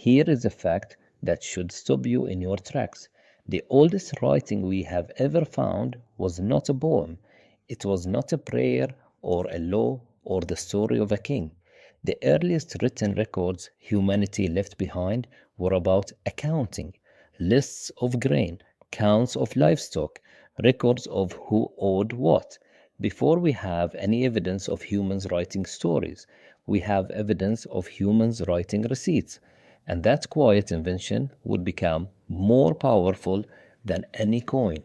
Here is a fact that should stop you in your tracks. The oldest writing we have ever found was not a poem. It was not a prayer or a law or the story of a king. The earliest written records humanity left behind were about accounting, lists of grain, counts of livestock, records of who owed what. Before we have any evidence of humans writing stories, we have evidence of humans writing receipts. And that quiet invention would become more powerful than any coin.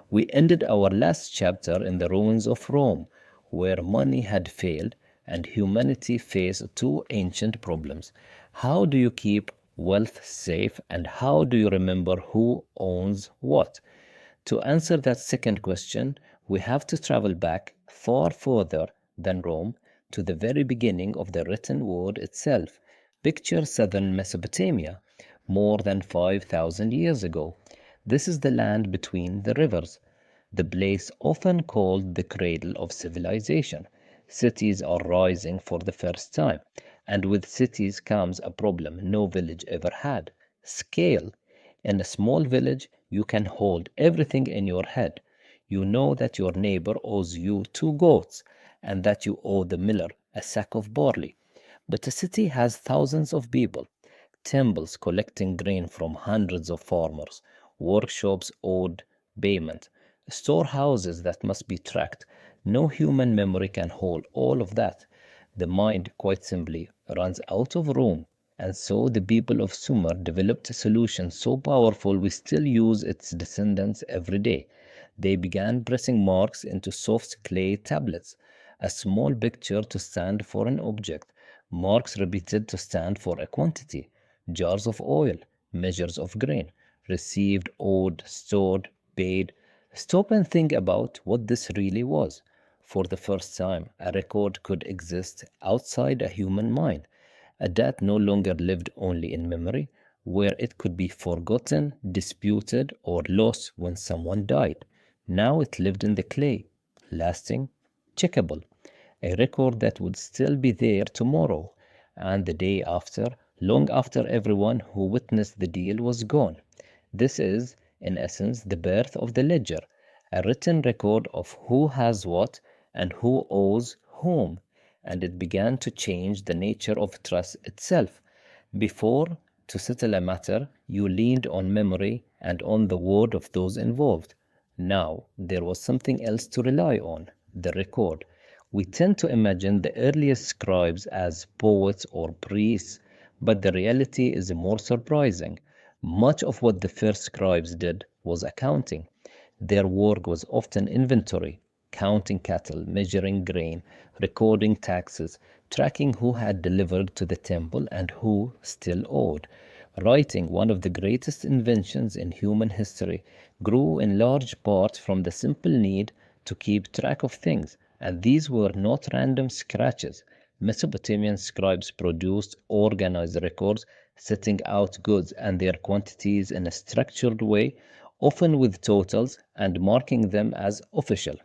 We ended our last chapter in the ruins of Rome, where money had failed and humanity faced two ancient problems. How do you keep wealth safe, and how do you remember who owns what? To answer that second question, we have to travel back far further than Rome to the very beginning of the written word itself. Picture southern Mesopotamia, more than 5,000 years ago. This is the land between the rivers, the place often called the cradle of civilization. Cities are rising for the first time, and with cities comes a problem no village ever had: scale. In a small village, you can hold everything in your head. You know that your neighbor owes you 2 goats and that you owe the miller a sack of barley. But a city has thousands of people, temples collecting grain from hundreds of farmers, workshops owed payment, storehouses that must be tracked. No human memory can hold all of that. The mind, quite simply, runs out of room. And so the people of Sumer developed a solution so powerful we still use its descendants every day. They began pressing marks into soft clay tablets, a small picture to stand for an object, marks repeated to stand for a quantity, jars of oil, measures of grain, received, owed, stored, paid. Stop and think about what this really was. For the first time, a record could exist outside a human mind. A debt no longer lived only in memory, where it could be forgotten, disputed, or lost when someone died. Now it lived in the clay, lasting, checkable, a record that would still be there tomorrow and the day after, long after everyone who witnessed the deal was gone. This is, in essence, the birth of the ledger, a written record of who has what and who owes whom, and it began to change the nature of trust itself. Before, to settle a matter, you leaned on memory and on the word of those involved. Now, there was something else to rely on: the record. We tend to imagine the earliest scribes as poets or priests, but the reality is more surprising. Much of what the first scribes did was accounting. Their work was often inventory, counting cattle, measuring grain, recording taxes, tracking who had delivered to the temple and who still owed. Writing, one of the greatest inventions in human history, grew in large part from the simple need to keep track of things, and these were not random scratches. Mesopotamian scribes produced organized records, setting out goods and their quantities in a structured way, often with totals, and marking them as official.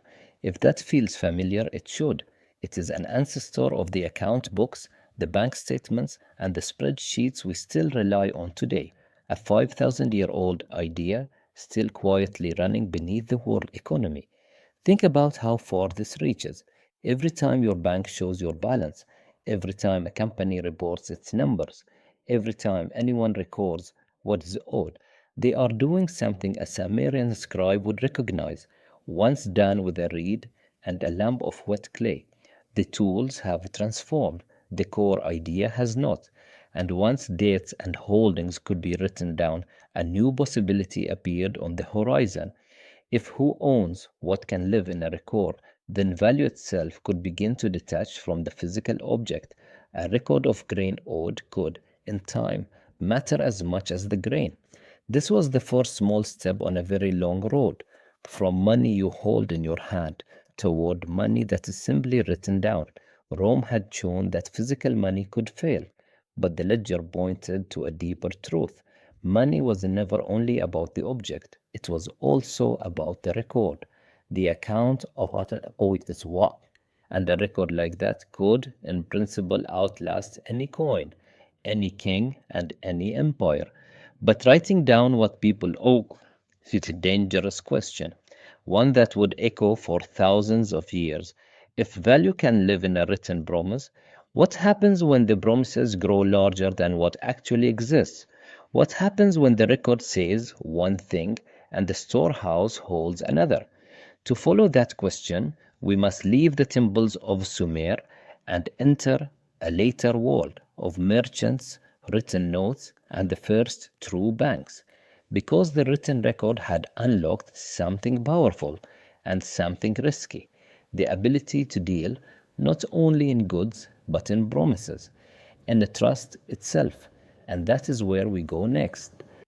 If that feels familiar, it should. It is an ancestor of the account books, the bank statements, and the spreadsheets we still rely on today. A 5,000-year-old idea still quietly running beneath the world economy. Think about how far this reaches. Every time your bank shows your balance, every time a company reports its numbers, every time anyone records what is owed, they are doing something a Sumerian scribe would recognize, once done with a reed and a lump of wet clay. The tools have transformed, the core idea has not, and once dates and holdings could be written down, a new possibility appeared on the horizon. If who owns what can live in a record, then value itself could begin to detach from the physical object. A record of grain owed could, in time, matter as much as the grain. This was the first small step on a very long road, from money you hold in your hand toward money that is simply written down. Rome had shown that physical money could fail, but the ledger pointed to a deeper truth. Money was never only about the object, it was also about the record, the account of what owed is what. And a record like that could, in principle, outlast any coin. any king and any empire. But writing down what people owe is a dangerous question, one that would echo for thousands of years. If value can live in a written promise, what happens when the promises grow larger than what actually exists? What happens when the record says one thing and the storehouse holds another? To follow that question, we must leave the temples of Sumer and enter a later world of merchants, written notes, and the first true banks, because the written record had unlocked something powerful and something risky, the ability to deal not only in goods but in promises, and the trust itself. And that is where we go next.